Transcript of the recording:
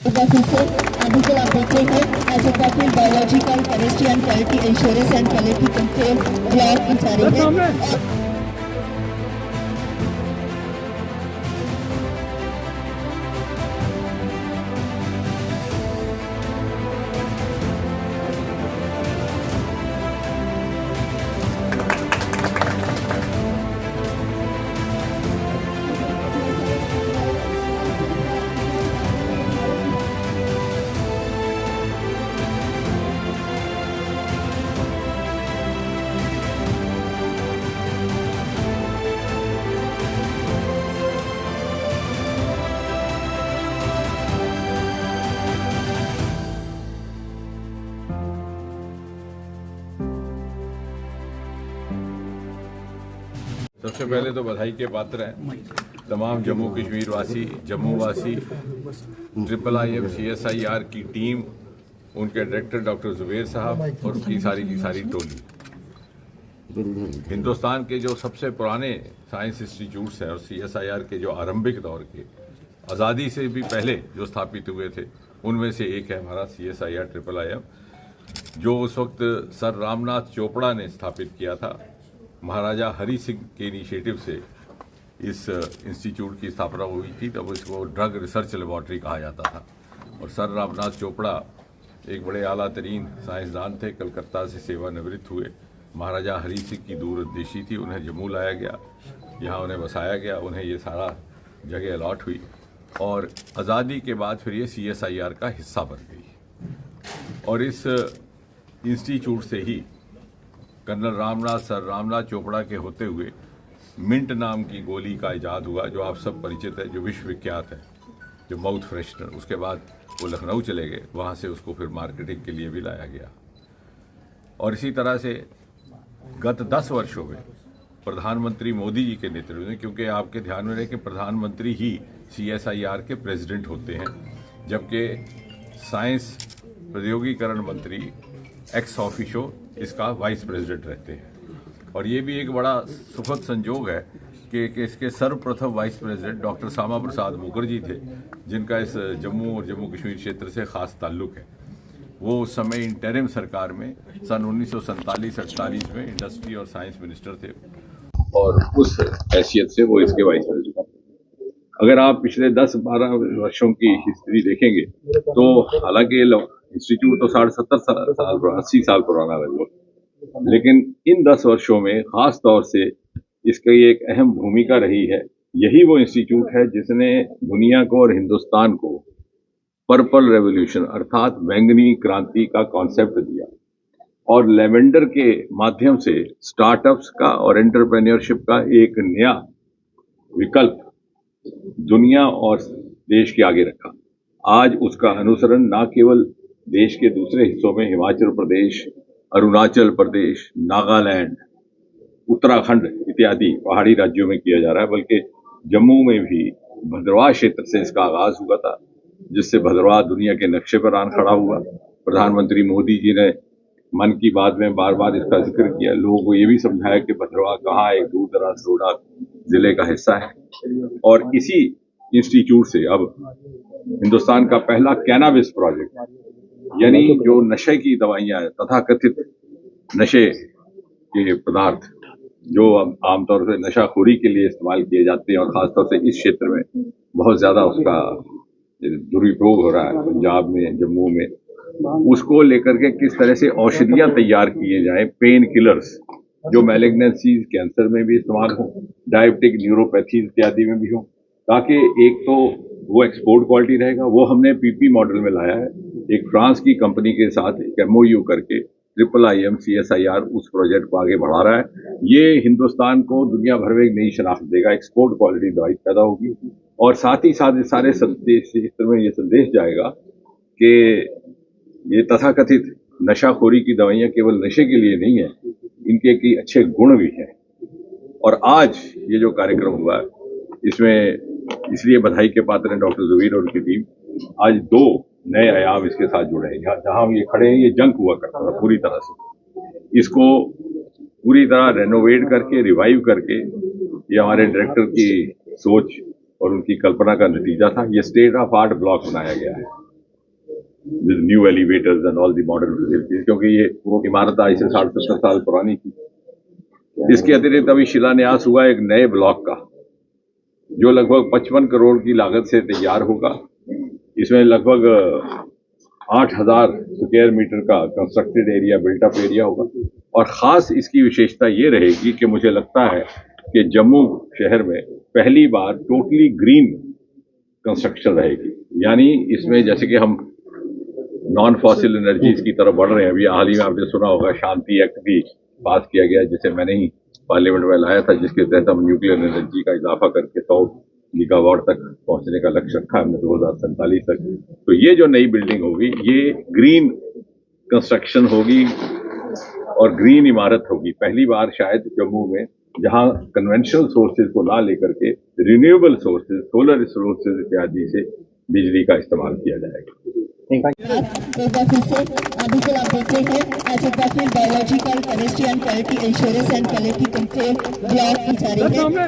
फिर से आर्टिकल आप देख रहे हैं as a biological chemistry and quality insurance and quality control block जारी है। सबसे पहले तो बधाई के पात्र हैं तमाम जम्मू कश्मीर वासी, जम्मू वासी, IIIM CSIR की टीम, उनके डायरेक्टर डॉक्टर जुबैर साहब और उसकी सारी की सारी टोली। हिंदुस्तान के जो सबसे पुराने साइंस इंस्टीट्यूट्स हैं और CSIR के जो आरंभिक दौर के आज़ादी से भी पहले जो स्थापित हुए थे, उनमें से एक है हमारा CSIR IIIM, जो उस वक्त सर रामनाथ चोपड़ा ने स्थापित किया था। महाराजा हरि सिंह के इनिशिएटिव से इस इंस्टीट्यूट की स्थापना हुई थी, तब इसको ड्रग रिसर्च लेबॉर्ट्री कहा जाता था। और सर रामनाथ चोपड़ा एक बड़े आला तरीन साइंसदान थे, कलकत्ता से सेवानिवृत्त हुए। महाराजा हरि सिंह की दूरदृष्टि थी, उन्हें जम्मू लाया गया, यहाँ उन्हें बसाया गया, उन्हें ये सारा जगह अलॉट हुई और आज़ादी के बाद फिर ये CSIR का हिस्सा बन गई। और इस इंस्टीट्यूट से ही कर्नल सर रामनाथ चोपड़ा के होते हुए मिंट नाम की गोली का इजाद हुआ, जो आप सब परिचित है, जो विश्व विख्यात है, जो माउथ फ्रेशनर। उसके बाद वो लखनऊ चले गए, वहाँ से उसको फिर मार्केटिंग के लिए भी लाया गया। और इसी तरह से गत 10 वर्षों में प्रधानमंत्री मोदी जी के नेतृत्व में, क्योंकि आपके ध्यान में रहे कि प्रधानमंत्री ही CSIR के प्रेसिडेंट होते हैं, जबकि साइंस प्रौद्योगिकीकरण मंत्री एक्स ऑफिशो इसका वाइस प्रेसिडेंट रहते हैं। और ये भी एक बड़ा सुखद संजोग है कि इसके सर्वप्रथम vice president doctor Shyama Prasad Mukherjee थे, जिनका इस जम्मू और जम्मू कश्मीर क्षेत्र से खास ताल्लुक है। वो उस समय इंटरिम सरकार में सन 1947-48 में इंडस्ट्री और साइंस मिनिस्टर थे और उस हैसियत से वो इसके वाइस प्रेसिडेंट। अगर आप पिछले 10-12 वर्षों की हिस्ट्री देखेंगे तो हालांकि इंस्टीट्यूट तो 70-80 साल पुराना लगभग, लेकिन इन 10 वर्षों में खास तौर से इसकी एक अहम भूमिका रही है। यही वो इंस्टीट्यूट है जिसने दुनिया को और हिंदुस्तान को पर्पल रेवोल्यूशन अर्थात बैंगनी क्रांति का कॉन्सेप्ट दिया और लेवेंडर के माध्यम से स्टार्टअप्स का और एंटरप्रेन्योरशिप का एक नया विकल्प दुनिया और देश के आगे रखा। आज उसका अनुसरण न केवल देश के दूसरे हिस्सों में हिमाचल प्रदेश, अरुणाचल प्रदेश, नागालैंड, उत्तराखंड इत्यादि पहाड़ी राज्यों में किया जा रहा है, बल्कि जम्मू में भी भद्रवाह क्षेत्र से इसका आगाज हुआ था, जिससे भद्रवाह दुनिया के नक्शे पर आन खड़ा हुआ। प्रधानमंत्री मोदी जी ने मन की बात में बार बार इसका जिक्र किया, लोगों को ये भी समझाया कि भद्रवाह कहाँ एक दूर दराज डोडा जिले का हिस्सा है। और इसी इंस्टीट्यूट से अब हिंदुस्तान का पहला कैनाबिस प्रोजेक्ट, यानी जो नशे की दवाइयां तथाकथित नशे के पदार्थ जो आमतौर से नशाखोरी के लिए इस्तेमाल किए जाते हैं और खासतौर से इस क्षेत्र में बहुत ज्यादा उसका दुरुपयोग हो रहा है, पंजाब में, जम्मू में, उसको लेकर के किस तरह से औषधियां तैयार किए जाएं, पेन किलर्स जो मैलिग्नेंसीज, कैंसर में भी इस्तेमाल हो, डायबिटिक न्यूरोपैथी इत्यादि में भी हो, ताकि एक तो वो एक्सपोर्ट क्वालिटी रहेगा। वो हमने PP मॉडल में लाया है, एक फ्रांस की कंपनी के साथ एक MOU करके IIIM CSIR उस प्रोजेक्ट को आगे बढ़ा रहा है। ये हिंदुस्तान को दुनिया भर में एक नई शनाख्त देगा, एक्सपोर्ट क्वालिटी दवाई पैदा होगी और साथ ही साथ सारे क्षेत्र में ये संदेश जाएगा कि ये तथाकथित नशाखोरी की दवाइयां केवल नशे के लिए नहीं है, इनके की अच्छे गुण भी हैं। और आज ये जो कार्यक्रम हुआ है, इसमें इसलिए बधाई के पात्र हैं डॉक्टर जुबैर और उनकी टीम। आज 2 नए आयाम इसके साथ जुड़े हैं। जहां हम ये खड़े हैं, ये जंक हुआ करता था पूरी तरह से, इसको पूरी तरह रेनोवेट करके, रिवाइव करके, ये हमारे डायरेक्टर की सोच और उनकी कल्पना का नतीजा था। ये स्टेट ऑफ आर्ट ब्लॉक बनाया गया है with new elevators and all the modern facilities, क्योंकि ये इमारत आज से 60-70 साल पुरानी थी। इसके अतिरिक्त अभी शिलान्यास हुआ एक नए ब्लॉक का, जो लगभग 55 करोड़ की लागत से तैयार होगा। इसमें लगभग 8,000 स्क्वायर मीटर का कंस्ट्रक्टेड एरिया, बिल्टअप एरिया होगा। और खास इसकी विशेषता ये रहेगी कि मुझे लगता है कि जम्मू शहर में पहली बार टोटली ग्रीन कंस्ट्रक्शन रहेगी। यानी इसमें जैसे कि हम नॉन फॉसिल एनर्जीज की तरफ बढ़ रहे हैं, अभी हाल ही में आपने सुना होगा शांति एक्ट भी पास किया गया, जिसे मैंने ही पार्लियामेंट में लाया था, जिसके तहत हम न्यूक्लियर एनर्जी का इजाफा करके 100 गीगावाट तक पहुंचने का लक्ष्य रखा हमने 2047 तक। तो ये जो नई बिल्डिंग होगी ये ग्रीन कंस्ट्रक्शन होगी और ग्रीन इमारत होगी। पहली बार शायद जम्मू में जहां कन्वेंशनल सोर्सेज को ना लेकर के रिन्यूएबल सोर्सेज, सोलर सोर्सेज इत्यादि से बिजली का इस्तेमाल किया जाएगा। एक बार फिर से बिल्कुल आप देख रहे हैं आज एक बार फिर biological chemistry and quality insurance and quality control block की जा रही है।